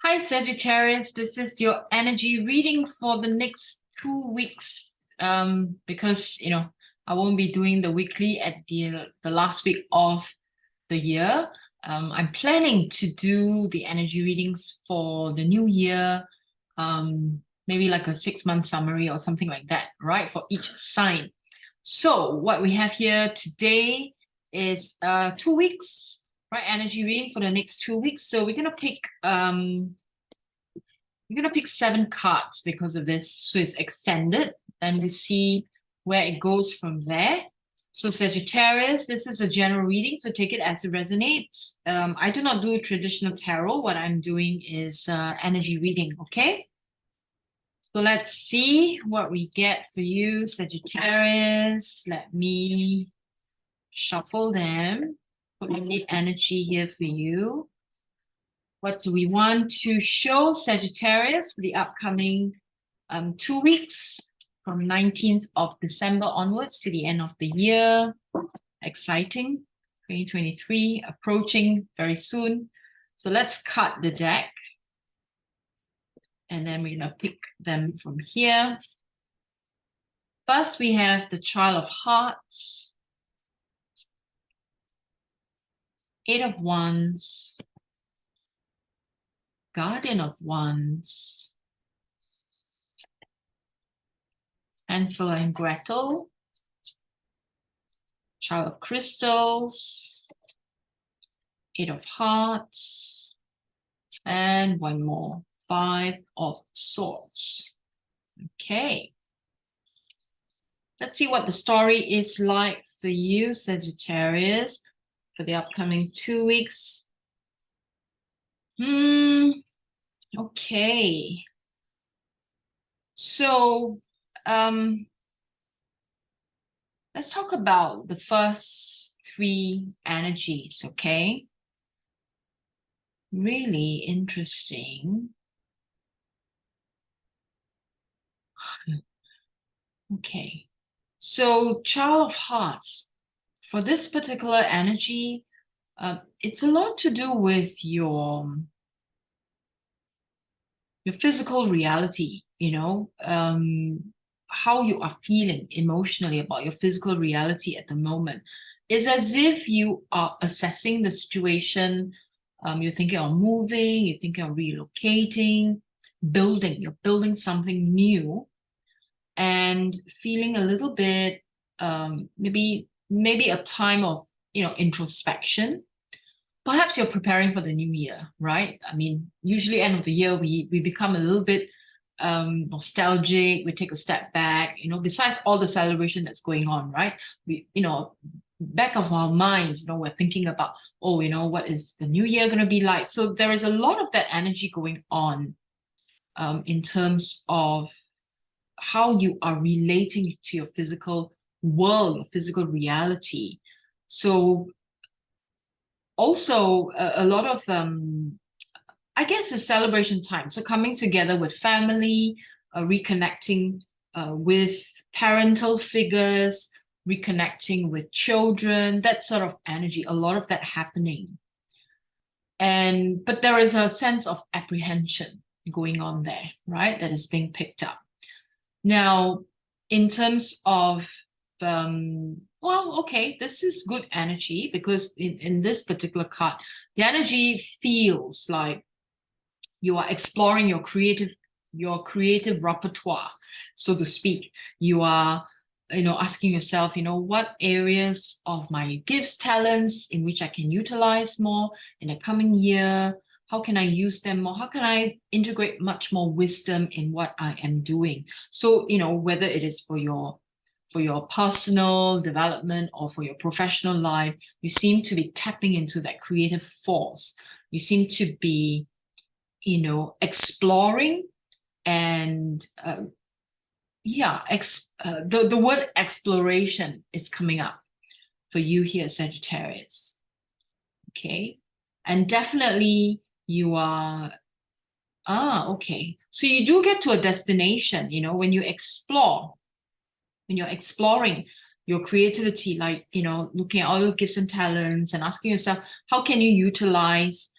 Hi, Sagittarius. This is your energy reading for the next 2 weeks. Because I won't be doing the weekly at the last week of the year. I'm planning to do the energy readings for the new year. Maybe like a 6-month summary or something like that, right? For each sign. So what we have here today is 2 weeks, right? Energy reading for the next 2 weeks. So we're gonna pick 7 cards because of this. So it's extended, and we see where it goes from there. So Sagittarius, this is a general reading, so take it as it resonates. I do not do traditional tarot. What I'm doing is energy reading, okay? So let's see what we get for you, Sagittarius. Let me shuffle them. Put the energy here for you. What do we want to show, Sagittarius, for the upcoming 2 weeks from 19th of December onwards to the end of the year? Exciting. 2023 approaching very soon. So let's cut the deck. And then we're going to pick them from here. First, we have the Child of Hearts, 8 of Wands, Guardian of Wands, Hansel and Gretel, Child of Crystals, 8 of Hearts, and one more, 5 of Swords. Okay. Let's see what the story is like for you, Sagittarius, for the upcoming 2 weeks. Okay. So, let's talk about the first 3 energies, okay? Really interesting. Okay. So, Child of Hearts, for this particular energy, it's a lot to do with your physical reality, how you are feeling emotionally about your physical reality at the moment. It's as if you are assessing the situation. You're thinking of moving, you're thinking of relocating, you're building something new, and feeling a little bit, maybe a time of introspection. Perhaps you're preparing for the new year, right? I mean, usually end of the year we become a little bit nostalgic. We take a step back, besides all the celebration that's going on, right? We, back of our minds, we're thinking about, what is the new year going to be like? So there is a lot of that energy going on in terms of how you are relating to your physical world, your physical reality. So also a lot of I guess it's celebration time, so coming together with family, reconnecting with parental figures, reconnecting with children, that sort of energy, a lot of that happening. But there is a sense of apprehension going on there, right, that is being picked up. Now, in terms of well, okay, this is good energy, because in this particular card, the energy feels like you are exploring your creative repertoire, so to speak. You are asking yourself, what areas of my gifts, talents in which I can utilize more in the coming year. How can I use them more? How can I integrate much more wisdom in what I am doing? So, whether it is for your personal development or for your professional life, you seem to be tapping into that creative force. You seem to be, exploring, and the word exploration is coming up for you here, Sagittarius. Okay. And definitely you are, okay. So you do get to a destination, when you explore, when you're exploring your creativity, like, looking at all your gifts and talents and asking yourself, how can you utilize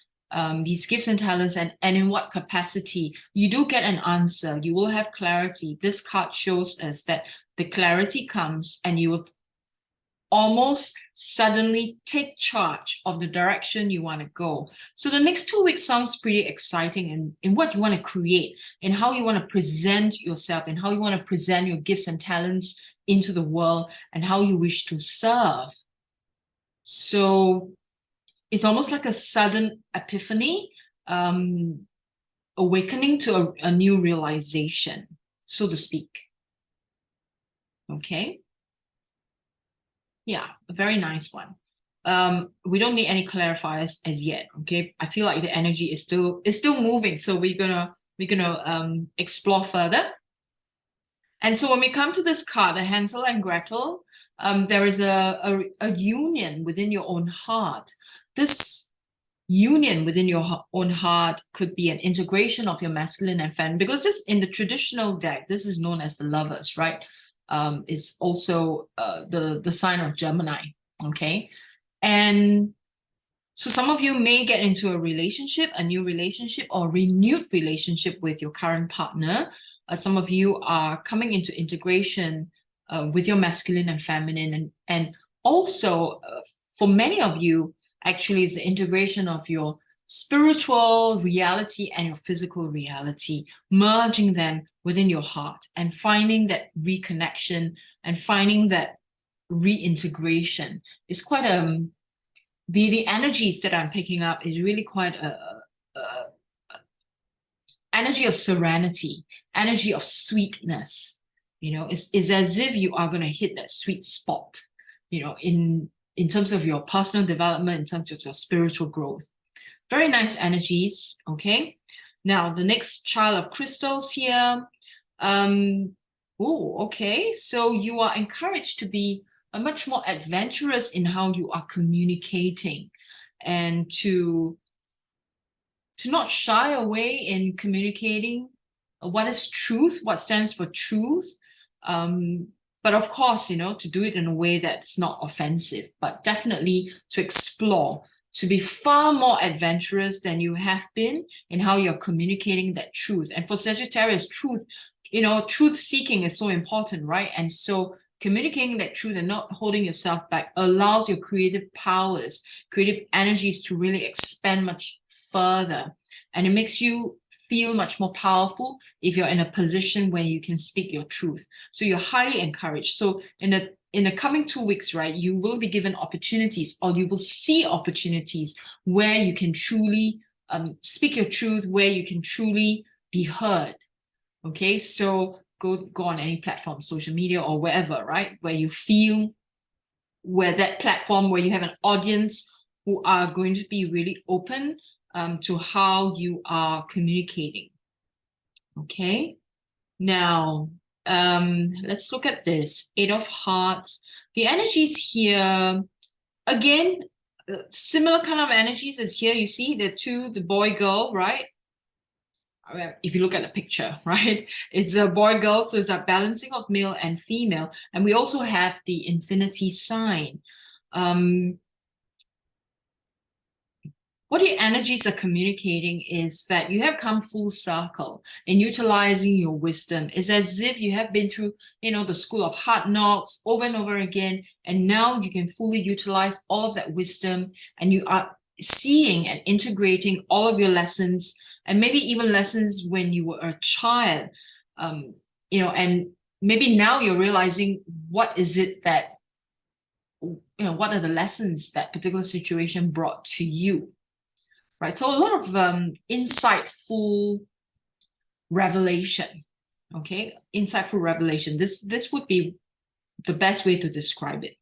these gifts and talents, and in what capacity. You do get an answer. You will have clarity. This card shows us that the clarity comes and you will almost suddenly take charge of the direction you want to go. So the next 2 weeks sounds pretty exciting in what you want to create, in how you want to present yourself, and how you want to present your gifts and talents into the world, and how you wish to serve. So it's almost like a sudden epiphany, awakening to a new realization, so to speak. Okay. Yeah, a very nice one. We don't need any clarifiers as yet. Okay, I feel like the energy is still moving, so we're gonna explore further. And so when we come to this card, the Hansel and Gretel, there is a union within your own heart. This union within your own heart could be an integration of your masculine and feminine, because this, in the traditional deck, this is known as the Lovers, right? Is also the sign of Gemini. Okay, and so some of you may get into a relationship, a new relationship, or renewed relationship with your current partner. Some of you are coming into integration with your masculine and feminine, and also for many of you, actually, is the integration of your spiritual reality and your physical reality, merging them within your heart and finding that reconnection and finding that reintegration is quite the energies that I'm picking up is really quite a energy of serenity, energy of sweetness. You know, it's as if you are going to hit that sweet spot, you know, in terms of your personal development, in terms of your spiritual growth. Very nice energies. Okay, now the next child of crystals here. Okay, so you are encouraged to be much more adventurous in how you are communicating, and to not shy away in communicating what is truth, what stands for truth. But of course, you know, to do it in a way that's not offensive, but definitely to explore, to be far more adventurous than you have been in how you're communicating that truth. And for Sagittarius, truth, you know, truth seeking is so important, right? And so communicating that truth and not holding yourself back allows your creative powers, creative energies to really expand much further. And it makes you feel much more powerful if you're in a position where you can speak your truth. So you're highly encouraged. So in the coming 2 weeks, right, you will be given opportunities, or you will see opportunities where you can truly speak your truth, where you can truly be heard. Okay, so go on any platform, social media or wherever, right, where you feel, where that platform, where you have an audience who are going to be really open to how you are communicating. Okay, now let's look at this 8 of Hearts. The energies here, again, similar kind of energies as here. You see the boy girl, right? If you look at the picture, right, it's a boy girl, so it's a balancing of male and female. And we also have the infinity sign. What the energies are communicating is that you have come full circle in utilizing your wisdom. It's as if you have been through, you know, the school of hard knocks over and over again, and now you can fully utilize all of that wisdom, and you are seeing and integrating all of your lessons, and maybe even lessons when you were a child, you know, and maybe now you're realizing what is it that, you know, what are the lessons that particular situation brought to you. Right, so a lot of insightful revelation. Okay, insightful revelation. This would be the best way to describe it.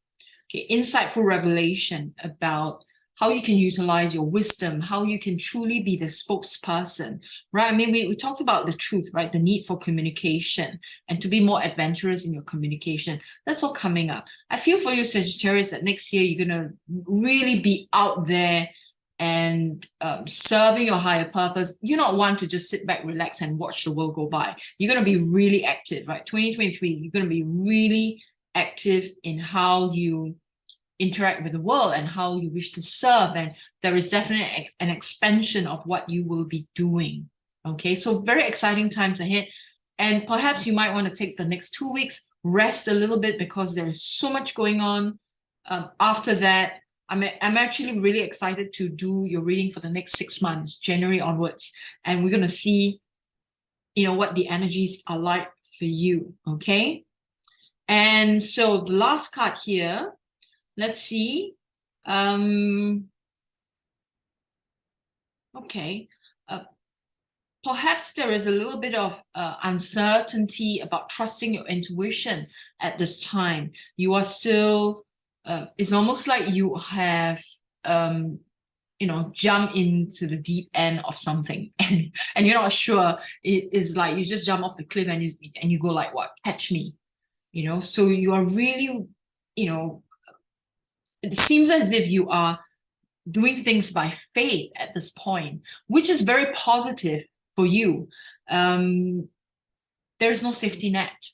Okay, insightful revelation about how you can utilize your wisdom, how you can truly be the spokesperson. Right, I mean, we talked about the truth, right? The need for communication and to be more adventurous in your communication. That's all coming up. I feel for you, Sagittarius, that next year you're gonna really be out there and serving your higher purpose. You're not one to just sit back, relax, and watch the world go by. You're going to be really active, right? 2023, you're going to be really active in how you interact with the world and how you wish to serve. And there is definitely an expansion of what you will be doing. Okay, so very exciting times ahead. And perhaps you might want to take the next 2 weeks, rest a little bit because there is so much going on. After that, I'm actually really excited to do your reading for the next 6 months, January onwards. And we're going to see, what the energies are like for you. Okay. And so the last card here, let's see. Okay. Perhaps there is a little bit of uncertainty about trusting your intuition at this time. You are still, it's almost like you have, jump into the deep end of something and you're not sure. It is like you just jump off the cliff and you go like, what? Catch me. So you are really, it seems as if you are doing things by faith at this point, which is very positive for you. There's no safety net,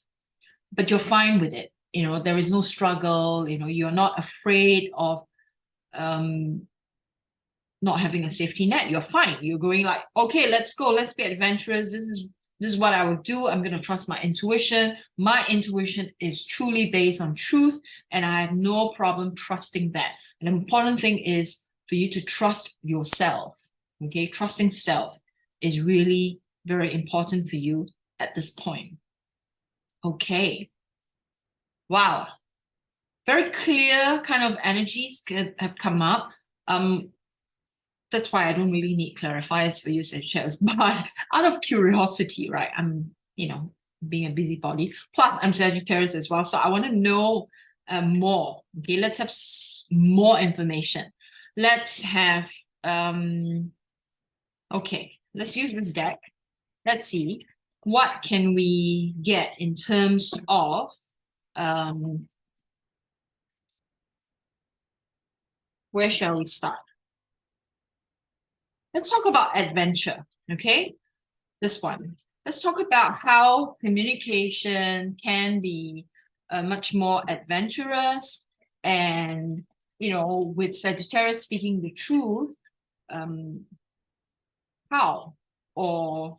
but you're fine with it. There is no struggle. You're not afraid of not having a safety net. You're fine. You're going like, okay, let's go. Let's be adventurous. This is what I would do. I'm going to trust my intuition. My intuition is truly based on truth, and I have no problem trusting that. An important thing is for you to trust yourself. Okay, trusting self is really very important for you at this point. Okay. Wow. Very clear kind of energies have come up. That's why I don't really need clarifiers for you, Sagittarius, but out of curiosity, right? I'm, being a busybody. Plus, I'm Sagittarius as well, so I want to know more. Okay, let's have more information. Let's have, okay, let's use this deck. Let's see, what can we get in terms of, where shall we start? Let's talk about adventure, okay? This one. Let's talk about how communication can be much more adventurous and, with Sagittarius speaking the truth, how or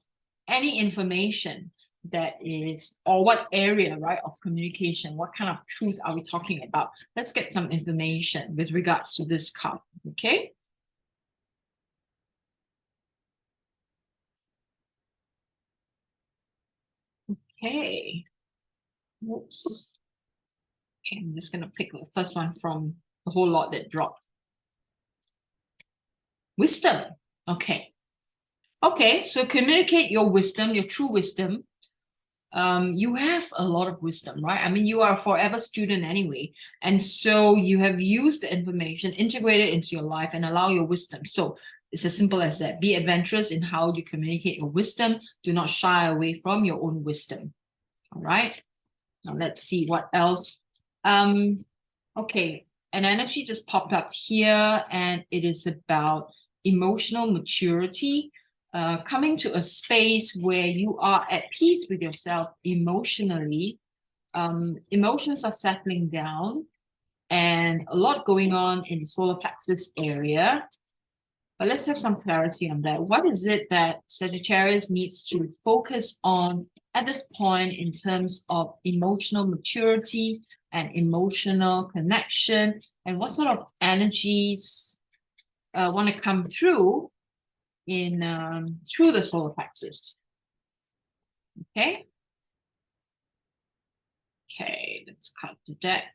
any information that is, or what area, right, of communication, what kind of truth are we talking about? Let's get some information with regards to this card, okay? Okay. Whoops. Okay, I'm just going to pick the first one from the whole lot that dropped. Wisdom. Okay. Okay, so communicate your wisdom, your true wisdom. You have a lot of wisdom, right? I mean, you are a forever student anyway. And so you have used the information, integrate it into your life and allow your wisdom. So it's as simple as that. Be adventurous in how you communicate your wisdom. Do not shy away from your own wisdom. All right. Now let's see what else. Okay, an energy just popped up here, and it is about emotional maturity, coming to a space where you are at peace with yourself emotionally. Emotions are settling down, and a lot going on in the solar plexus area. But let's have some clarity on that. What is it that Sagittarius needs to focus on at this point in terms of emotional maturity and emotional connection? And what sort of energies want to come through in through the solar plexus? Okay. Okay, let's cut the deck.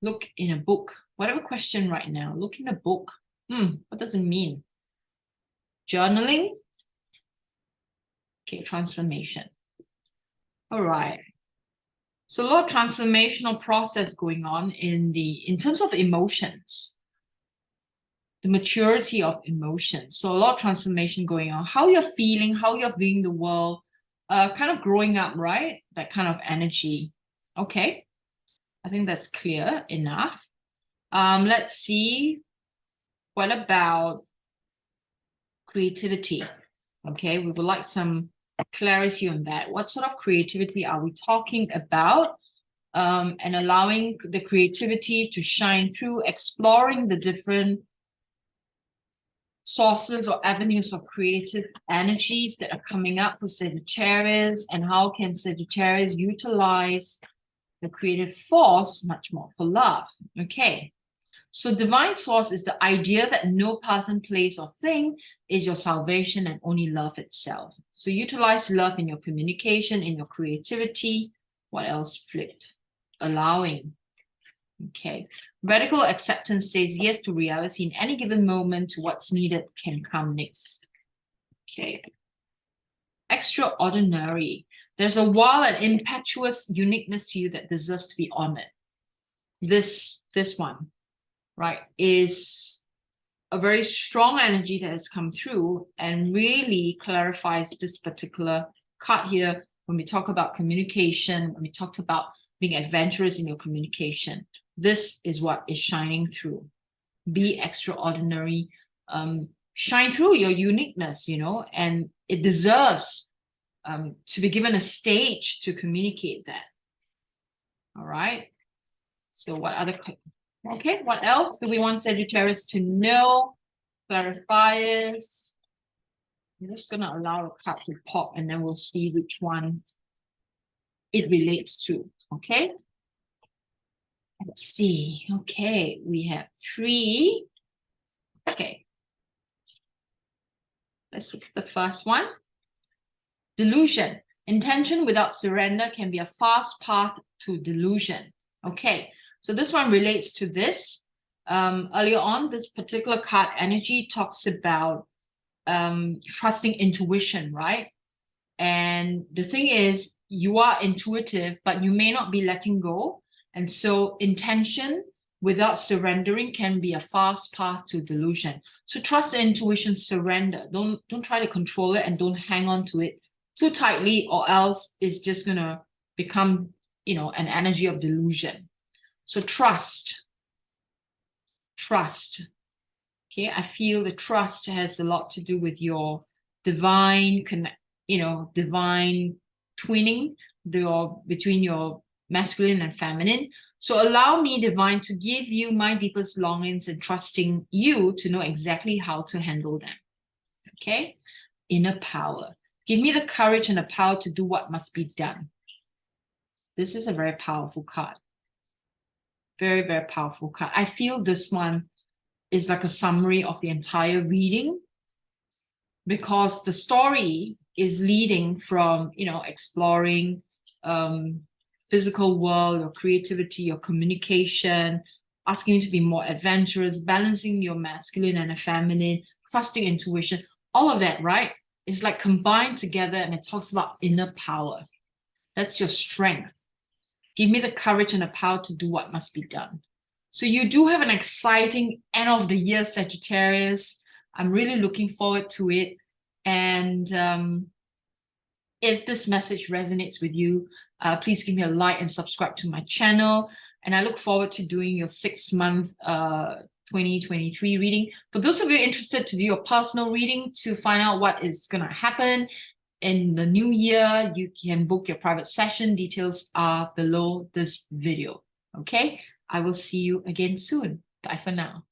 Look in a book. Whatever question right now, look in a book. What does it mean? Journaling? Okay, transformation. All right. So a lot of transformational process going on in terms of emotions, the maturity of emotions. So a lot of transformation going on. How you're feeling, how you're viewing the world, kind of growing up, right? That kind of energy. Okay. I think that's clear enough. Let's see. What about creativity? Okay, we would like some clarity on that. What sort of creativity are we talking about? and allowing the creativity to shine through, exploring the different sources or avenues of creative energies that are coming up for Sagittarius, and how can Sagittarius utilize the creative force much more for love. Okay, so divine source is the idea that no person, place, or thing is your salvation and only love itself. So utilize love in your communication, in your creativity. What else flipped? Allowing. Okay. Radical acceptance says yes to reality in any given moment. To what's needed can come next. Okay. Extraordinary. There's a wild and impetuous uniqueness to you that deserves to be honored. This one, right, is a very strong energy that has come through and really clarifies this particular card here when we talk about communication, when we talked about being adventurous in your communication. This is what is shining through. Be extraordinary. Shine through your uniqueness, you know, and it deserves to be given a stage to communicate that. All right. So what other... Okay, what else do we want Sagittarius to know? Clarifiers. I'm just going to allow a card to pop and then we'll see which one it relates to. Okay. Let's see. Okay, we have 3. Okay. Let's look at the first one. Delusion. Intention without surrender can be a fast path to delusion. Okay, so this one relates to this. Earlier on, this particular card energy talks about trusting intuition, right? And the thing is, you are intuitive, but you may not be letting go. And so intention without surrendering can be a fast path to delusion. So trust the intuition, surrender. Don't try to control it and don't hang on to it too tightly, or else it's just going to become, you know, an energy of delusion. So trust. Okay, I feel the trust has a lot to do with your divine divine twinning between your masculine and feminine. So allow me, divine, to give you my deepest longings and trusting you to know exactly how to handle them. Okay, inner power. Give me the courage and the power to do what must be done. This is a very powerful card. Very, very powerful card. I feel this one is like a summary of the entire reading, because the story is leading from, you know, exploring physical world, your creativity, your communication, asking you to be more adventurous, balancing your masculine and a feminine, trusting intuition, all of that, right? It's like combined together, and it talks about inner power. That's your strength. Give me the courage and the power to do what must be done. So you do have an exciting end of the year, Sagittarius. I'm really looking forward to it. And if this message resonates with you, please give me a like and subscribe to my channel. And I look forward to doing your 6-month 2023 reading. For those of you interested to do your personal reading to find out what is going to happen in the new year, you can book your private session. Details are below this video. Okay, I will see you again soon. Bye for now.